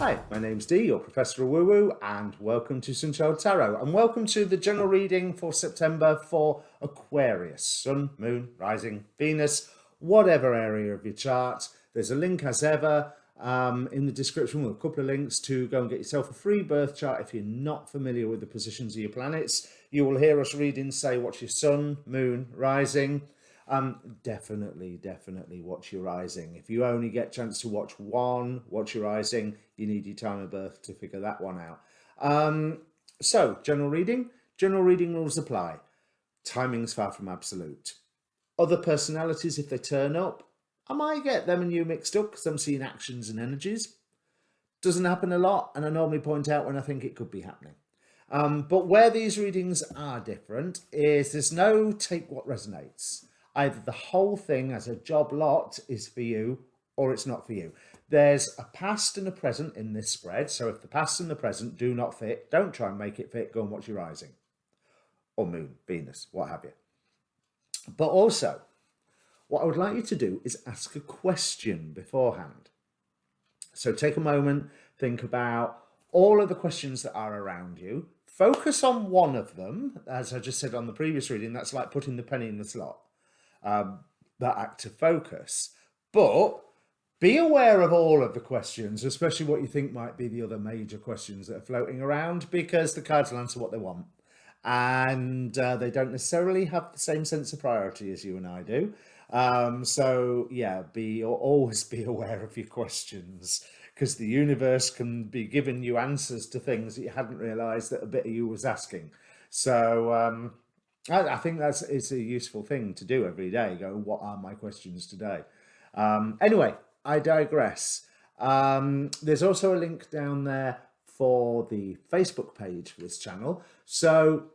Hi, my name's Dee, your Professor of Woo Woo, and welcome to Sunchild Tarot, and welcome to the general reading for September for Aquarius, Sun, Moon, Rising, Venus, whatever area of your chart. There's a link as ever in the description with a couple of links to go and get yourself a free birth chart if you're not familiar with the positions of your planets. You will hear us reading, say, what's your Sun, Moon, Rising. Definitely watch your rising. If you only get a chance to watch one, watch your rising, you need your time of birth to figure that one out. So, general reading rules apply. Timing's far from absolute. Other personalities, if they turn up, I might get them and you mixed up because I'm seeing actions and energies. Doesn't happen a lot, and I normally point out when I think it could be happening. But where these readings are different is there's no take what resonates. Either the whole thing as a job lot is for you or it's not for you. There's a past and a present in this spread. So if the past and the present do not fit, don't try and make it fit. Go and watch your rising or moon, Venus, what have you. But also, what I would like you to do is ask a question beforehand. So take a moment, think about all of the questions that are around you. Focus on one of them. As I just said on the previous reading, that's like putting the penny in the slot. That act of focus, but be aware of all of the questions, especially what you think might be the other major questions that are floating around, because the cards will answer what they want, and they don't necessarily have the same sense of priority as you and I do. So yeah, always be aware of your questions, because the universe can be giving you answers to things that you hadn't realized that a bit of you was asking. So I think it's a useful thing to do every day. Go, what are my questions today? Anyway, I digress. There's also a link down there for the Facebook page for this channel. So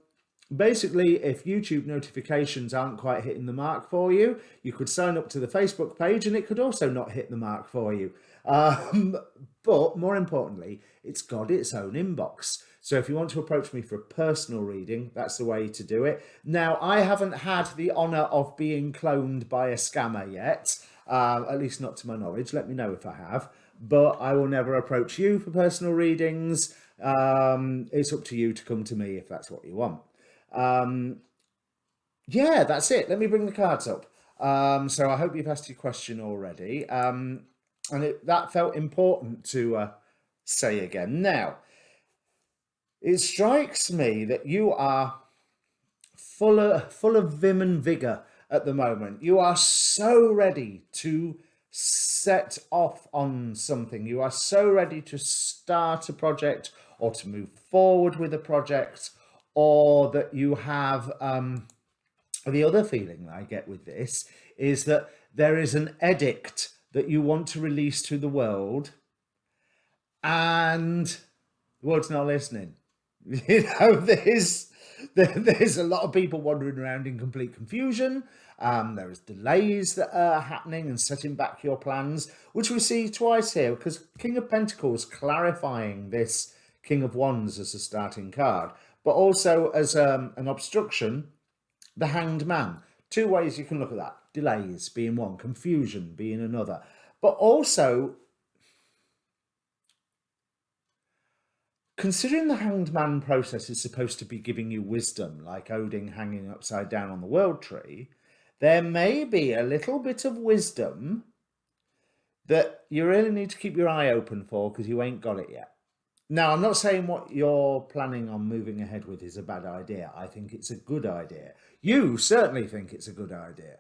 basically, if YouTube notifications aren't quite hitting the mark for you, you could sign up to the Facebook page and it could also not hit the mark for you. But more importantly, it's got its own inbox. So if you want to approach me for a personal reading, that's the way to do it. Now, I haven't had the honour of being cloned by a scammer yet, at least not to my knowledge. Let me know if I have. But I will never approach you for personal readings. It's up to you to come to me if that's what you want. Yeah, that's it. Let me bring the cards up. So I hope you've asked your question already. And that felt important to say again. Now, it strikes me that you are full of vim and vigor at the moment. You are so ready to set off on something. You are so ready to start a project or to move forward with a project, or that you have the other feeling I get with this is that there is an edict that you want to release to the world and the world's not listening. You know, there's a lot of people wandering around in complete confusion. There is delays that are happening and setting back your plans, which we see twice here, because King of Pentacles clarifying this King of Wands as a starting card, but also as an obstruction, the Hanged Man. Two ways you can look at that. Delays being one, confusion being another. But also, considering the Hanged Man process is supposed to be giving you wisdom, like Odin hanging upside down on the world tree, there may be a little bit of wisdom that you really need to keep your eye open for, because you ain't got it yet. Now, I'm not saying what you're planning on moving ahead with is a bad idea. I think it's a good idea. You certainly think it's a good idea.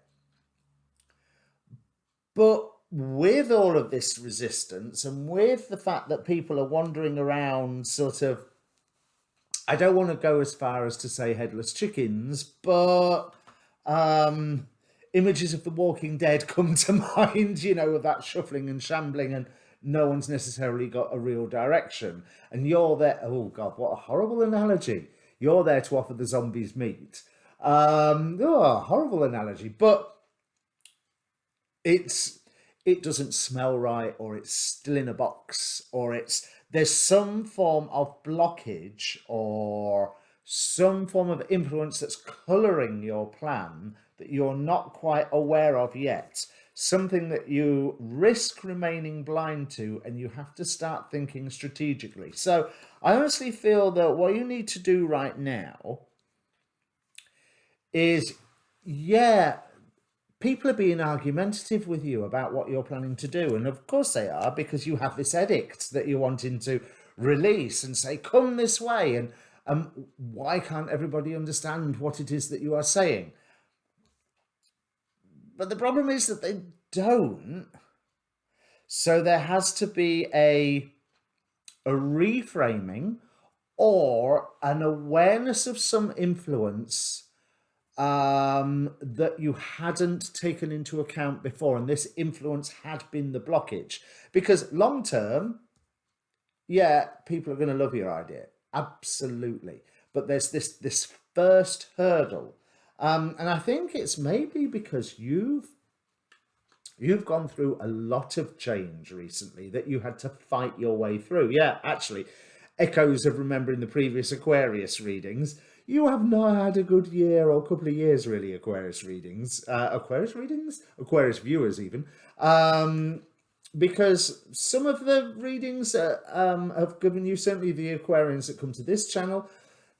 But with all of this resistance and with the fact that people are wandering around sort of, I don't want to go as far as to say headless chickens, but images of the Walking Dead come to mind, you know, of that shuffling and shambling, and no one's necessarily got a real direction. And you're there, oh God, what a horrible analogy. You're there to offer the zombies meat. Horrible analogy, but it doesn't smell right, or it's still in a box, or there's some form of blockage or some form of influence that's colouring your plan that you're not quite aware of yet. something that you risk remaining blind to, and you have to start thinking strategically. So I honestly feel that what you need to do right now is, yeah, people are being argumentative with you about what you're planning to do. And of course they are, because you have this edict that you're wanting to release and say, come this way. And why can't everybody understand what it is that you are saying? But the problem is that they don't. So there has to be a reframing or an awareness of some influence that you hadn't taken into account before, and this influence had been the blockage. Because long term, yeah, people are going to love your idea, absolutely. But there's this first hurdle, and I think it's maybe because you've gone through a lot of change recently that you had to fight your way through. Yeah, actually, echoes of remembering the previous Aquarius readings. You have not had a good year or couple of years, really, Aquarius readings. Aquarius viewers, even. Because some of the readings have given you, certainly the Aquarians that come to this channel,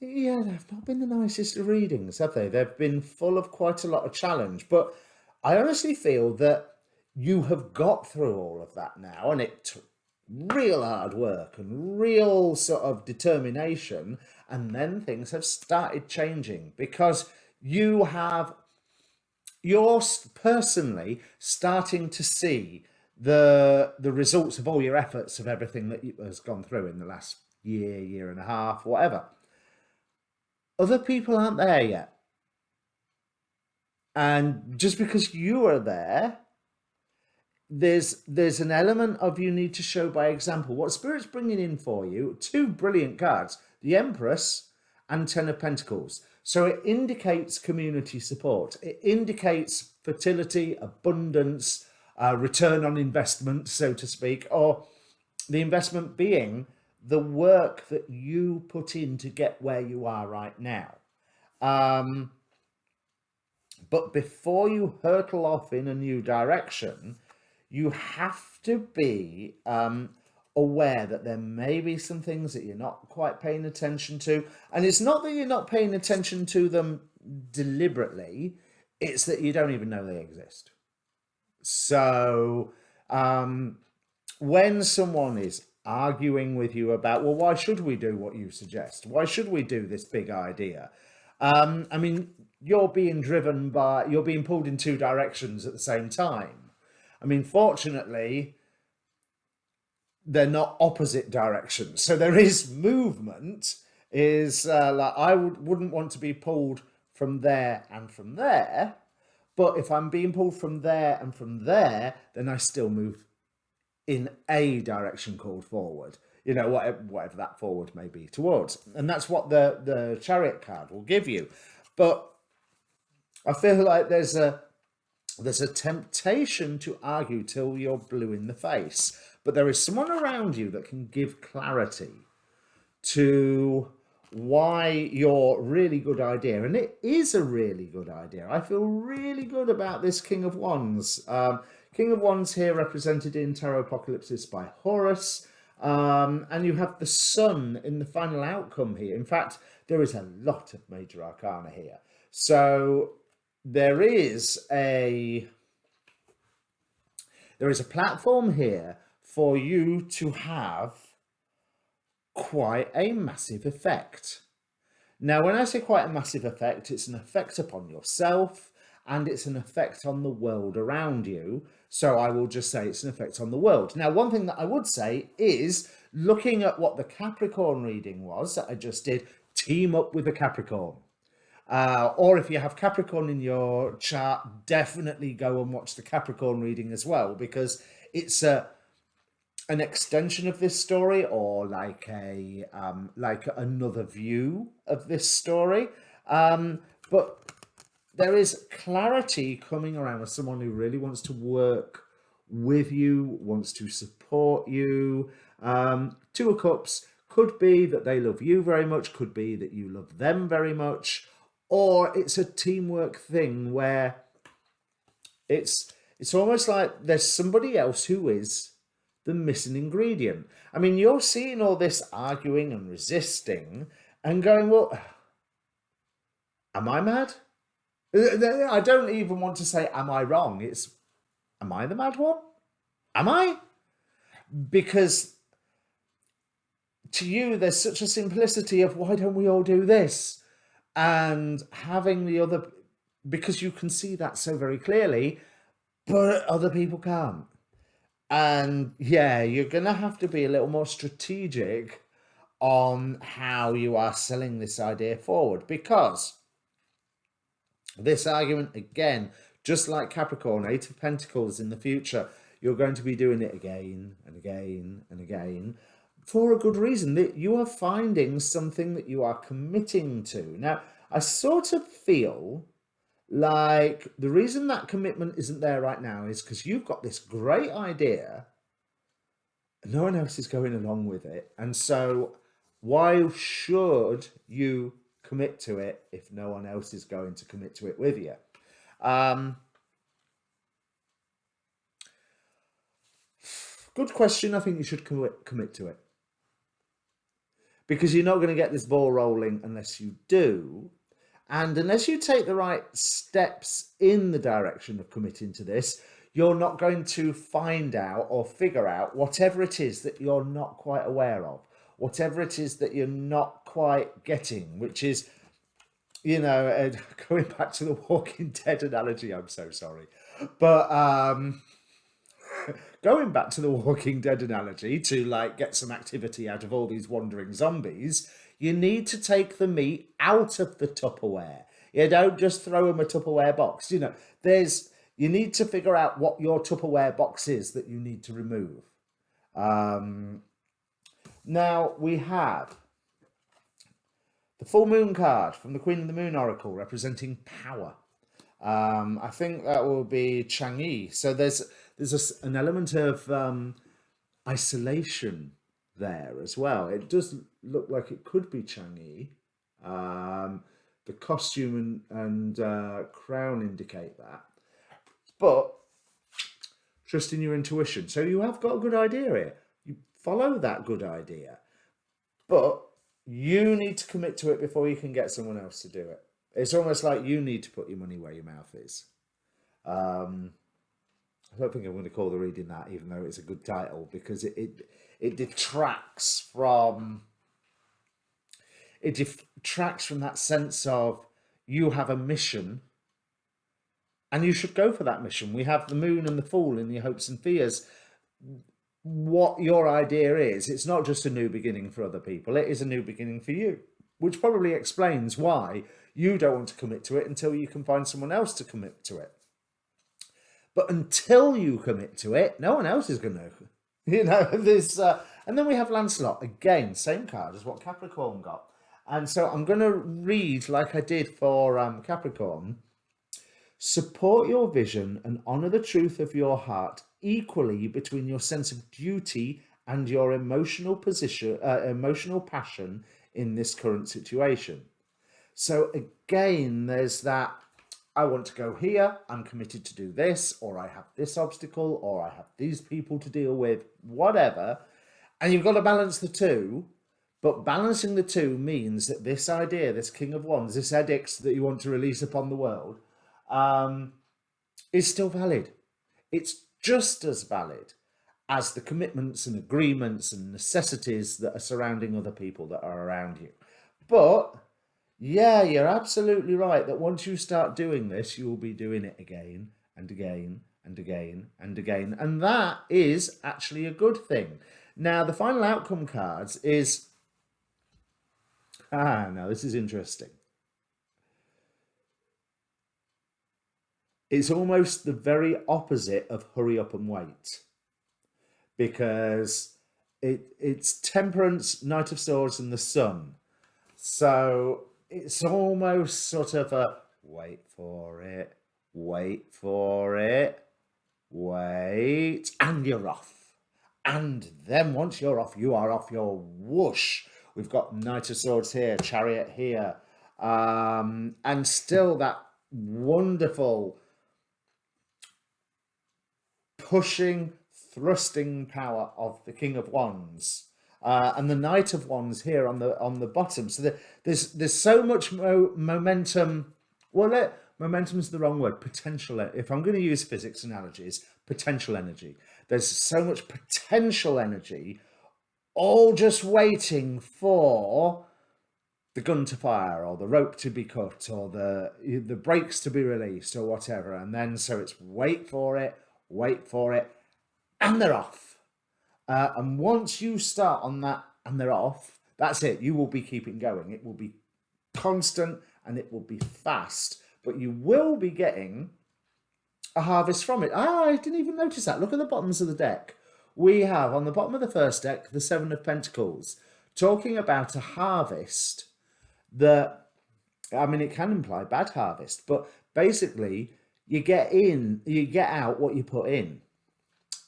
yeah, they've not been the nicest of readings, have they? They've been full of quite a lot of challenge. But I honestly feel that you have got through all of that now, and it took real hard work and real sort of determination, and then things have started changing because you're personally starting to see the results of all your efforts, of everything that has gone through in the last year and a half, whatever. Other people aren't there yet, and just because you are there, there's an element of you need to show by example. What Spirit's bringing in for you, two brilliant cards, the Empress and Ten of Pentacles. So it indicates community support. It indicates fertility, abundance, return on investment, so to speak, or the investment being the work that you put in to get where you are right now. But before you hurtle off in a new direction, you have to be aware that there may be some things that you're not quite paying attention to. And it's not that you're not paying attention to them deliberately, it's that you don't even know they exist. So when someone is arguing with you about, well, why should we do what you suggest? Why should we do this big idea? I mean, you're being pulled in two directions at the same time. I mean, fortunately, they're not opposite directions. So there is movement, like I wouldn't want to be pulled from there and from there. But if I'm being pulled from there and from there, then I still move in a direction called forward. You know, whatever that forward may be towards. And that's what the Chariot card will give you. But I feel like there's a temptation to argue till you're blue in the face. But there is someone around you that can give clarity to why your really good idea, and it is a really good idea. I feel really good about this King of Wands. King of Wands here represented in Tarot Apocalypsis by Horus. And you have the Sun in the final outcome here. In fact, there is a lot of major arcana here. So there is a platform here for you to have quite a massive effect. Now, when I say quite a massive effect, it's an effect upon yourself and it's an effect on the world around you. So I will just say it's an effect on the world. Now, one thing that I would say is, looking at what the Capricorn reading was that I just did, team up with a Capricorn. Or if you have Capricorn in your chart, definitely go and watch the Capricorn reading as well, because it's an extension of this story, or like another view of this story. But there is clarity coming around with someone who really wants to work with you, wants to support you. Two of Cups could be that they love you very much, could be that you love them very much, or it's a teamwork thing where it's It's almost like there's somebody else who is the missing ingredient. I mean, you're seeing all this arguing and resisting and going, well, am I mad? I don't even want to say, am I wrong? It's, am I the mad one? Am I? Because to you, there's such a simplicity of why don't we all do this? And having the other, because you can see that so very clearly, but other people can't. And yeah, you're going to have to be a little more strategic on how you are selling this idea forward, because this argument, again, just like Capricorn, Eight of Pentacles in the future, you're going to be doing it again and again and again for a good reason. That you are finding something that you are committing to. Now, I sort of feel like the reason that commitment isn't there right now is because you've got this great idea, no one else is going along with it. And so why should you commit to it if no one else is going to commit to it with you? Good question. I think you should commit to it, because you're not going to get this ball rolling unless you do. And unless you take the right steps in the direction of committing to this, you're not going to find out or figure out whatever it is that you're not quite aware of, whatever it is that you're not quite getting, which is, you know, going back to the Walking Dead analogy, I'm so sorry. But going back to the Walking Dead analogy, to like get some activity out of all these wandering zombies, you need to take the meat out of the Tupperware. You don't just throw them a Tupperware box. You know, you need to figure out what your Tupperware box is that you need to remove. Now we have the full moon card from the Queen of the Moon Oracle, representing power. I think that will be Chang'e. So there's an element of isolation there as well. It does look like it could be Chang'e. The costume and crown indicate that. But trust in your intuition. So you have got a good idea here. You follow that good idea. But you need to commit to it before you can get someone else to do it. It's almost like you need to put your money where your mouth is. I don't think I'm going to call the reading that, even though it's a good title, because it detracts from that sense of you have a mission and you should go for that mission. We have the moon and the fool in your hopes and fears. What your idea is, it's not just a new beginning for other people, it is a new beginning for you, which probably explains why you don't want to commit to it until you can find someone else to commit to it. But until you commit to it, no one else is going to, you know, this. And then we have Lancelot, again, same card as what Capricorn got. And so I'm going to read like I did for Capricorn. Support your vision and honour the truth of your heart equally between your sense of duty and your emotional passion in this current situation. So again, there's that, I want to go here, I'm committed to do this, or I have this obstacle, or I have these people to deal with, whatever. And you've got to balance the two. But balancing the two means that this idea, this King of Wands, this edict that you want to release upon the world, is still valid. It's just as valid as the commitments and agreements and necessities that are surrounding other people that are around you. But yeah, you're absolutely right that once you start doing this, you will be doing it again and again and again and again. And that is actually a good thing. Now, the final outcome cards is, now this is interesting. It's almost the very opposite of hurry up and wait, because it's Temperance, Knight of Swords, and the Sun. So it's almost sort of a wait for it, wait, and you're off. And then once you're off, you are off your whoosh. We've got Knight of Swords here, Chariot here, and still that wonderful pushing, thrusting power of the King of Wands. And the Knight of Wands here on the bottom. So there's so much momentum. Well, momentum is the wrong word. Potential. If I'm going to use physics analogies, potential energy. There's so much potential energy, all just waiting for the gun to fire, or the rope to be cut, or the brakes to be released, or whatever. And then so it's wait for it, and they're off. And once you start on that and they're off, that's it. You will be keeping going. It will be constant and it will be fast, but you will be getting a harvest from it. I didn't even notice that. Look at the bottoms of the deck. We have on the bottom of the first deck, the Seven of Pentacles, talking about a harvest that, I mean, it can imply bad harvest, but basically you get out what you put in.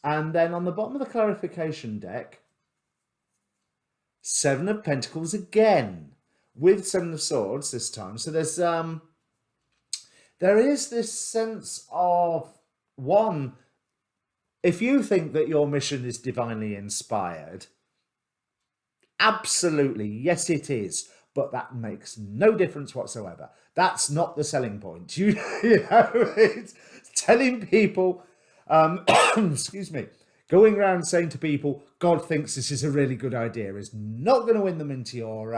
And then on the bottom of the clarification deck, Seven of Pentacles again, with Seven of Swords this time. So there is this sense of, one, if you think that your mission is divinely inspired, absolutely, yes it is, but that makes no difference whatsoever. That's not the selling point. You know, it's telling people, excuse me, going around saying to people, God thinks this is a really good idea, is not going to win them into your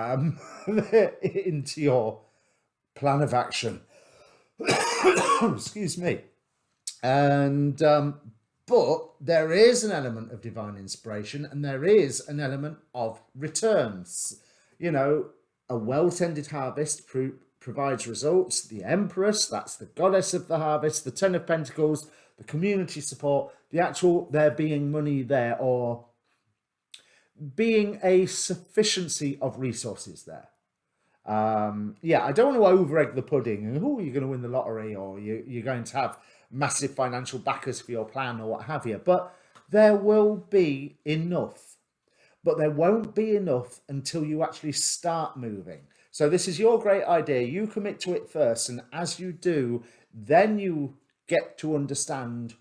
into your plan of action. Excuse me. And but there is an element of divine inspiration, and there is an element of returns. You know, a well-tended harvest provides results. The Empress, that's the goddess of the harvest. The Ten of Pentacles, the community support, the actual there being money there, or being a sufficiency of resources there. Yeah, I don't want to over-egg the pudding and, oh, you're going to win the lottery, or you're going to have massive financial backers for your plan, or what have you. But there will be enough. But there won't be enough until you actually start moving. So this is your great idea. You commit to it first, and as you do, then you get to understand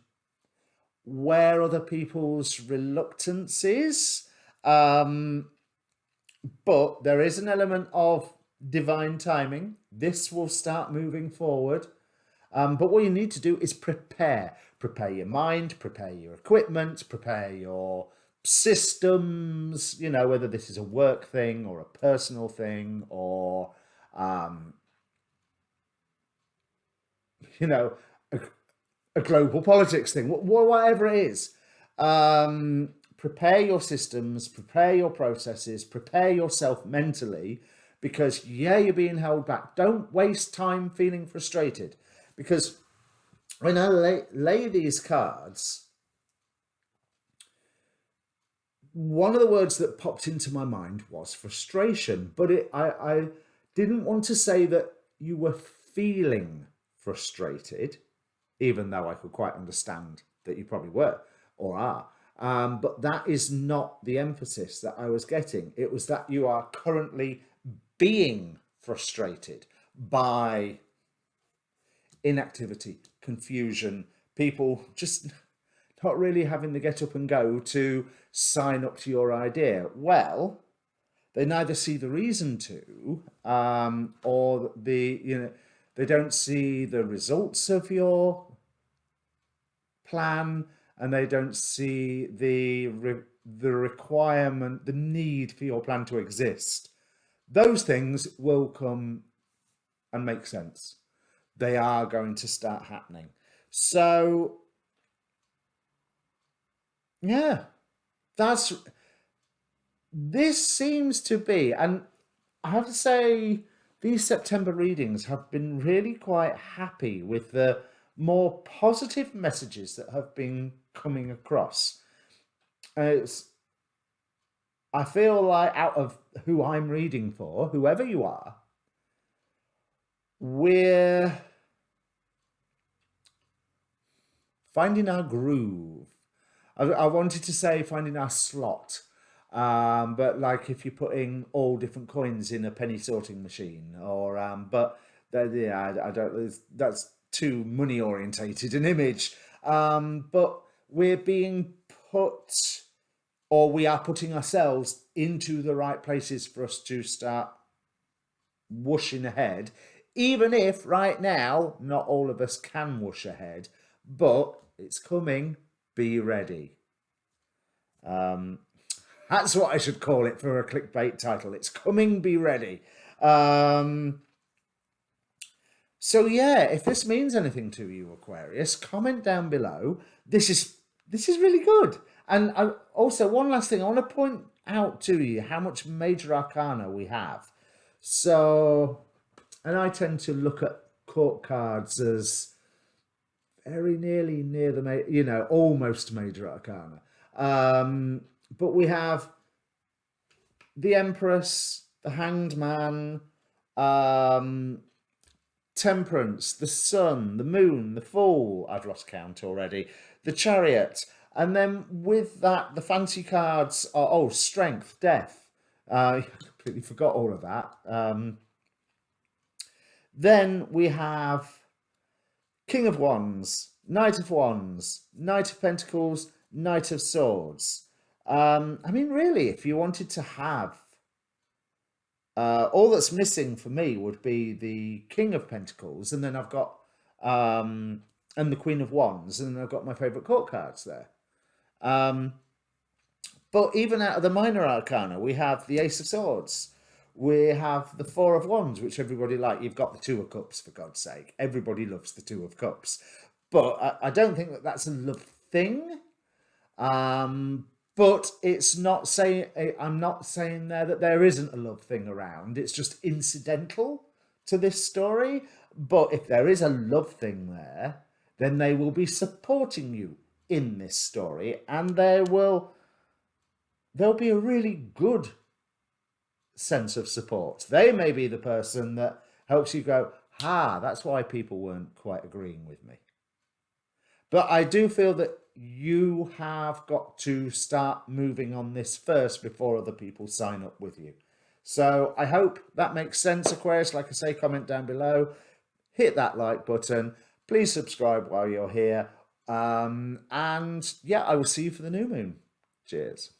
where other people's reluctance is. But there is an element of divine timing. This will start moving forward. But what you need to do is prepare. Prepare your mind, prepare your equipment, prepare your systems, you know, whether this is a work thing or a personal thing, or, you know, a global politics thing, whatever it is. Prepare your systems, prepare your processes, prepare yourself mentally, because, yeah, you're being held back. Don't waste time feeling frustrated, because when I lay these cards, one of the words that popped into my mind was frustration, but I didn't want to say that you were feeling frustrated, even though I could quite understand that you probably were or are. But that is not the emphasis that I was getting. It was that you are currently being frustrated by inactivity, confusion, people just not really having the get up and go to sign up to your idea. Well, they neither see the reason to, or they don't see the results of your plan, and they don't see the requirement, the need for your plan to exist. Those things will come and make sense. They are going to start happening. So, yeah, this seems to be, and I have to say, these September readings have been really quite happy with the more positive messages that have been coming across. I feel like out of who I'm reading for, whoever you are, we're finding our groove. I wanted to say finding our slot, but like if you're putting all different coins in a penny sorting machine, or but yeah, I don't. That's too money orientated an image. But we're being put, or we are putting ourselves into the right places for us to start whooshing ahead, even if right now not all of us can whoosh ahead, but it's coming. Be ready. That's what I should call it for a clickbait title. It's coming. Be ready. So yeah, if this means anything to you, Aquarius, comment down below. This is really good. And also, one last thing, I want to point out to you how much major arcana we have. So, and I tend to look at court cards as very nearly near the, almost major arcana. But we have the Empress, the Hanged Man, Temperance, the Sun, the Moon, the Fool, I've lost count already, the Chariot, and then with that, the fancy cards are, Strength, Death. I completely forgot all of that. Then we have King of Wands, Knight of Wands, Knight of Pentacles, Knight of Swords. I mean, really, if you wanted to have all that's missing for me would be the King of Pentacles, and then I've got and the Queen of Wands, and then I've got my favourite court cards there. But even out of the minor arcana, we have the Ace of Swords, we have the Four of Wands, which everybody likes. You've got the Two of Cups, for God's sake. Everybody loves the Two of Cups, but I don't think that that's a love thing. But it's not saying, I'm not saying there that there isn't a love thing around. It's just incidental to this story. But if there is a love thing there, then they will be supporting you in this story, and there'll be a really good sense of support. They may be the person that helps you go, that's why people weren't quite agreeing with me. But I do feel that you have got to start moving on this first before other people sign up with you. So I hope that makes sense, Aquarius. Like I say, comment down below, hit that like button, please subscribe while you're here. And yeah, I will see you for the new moon. Cheers.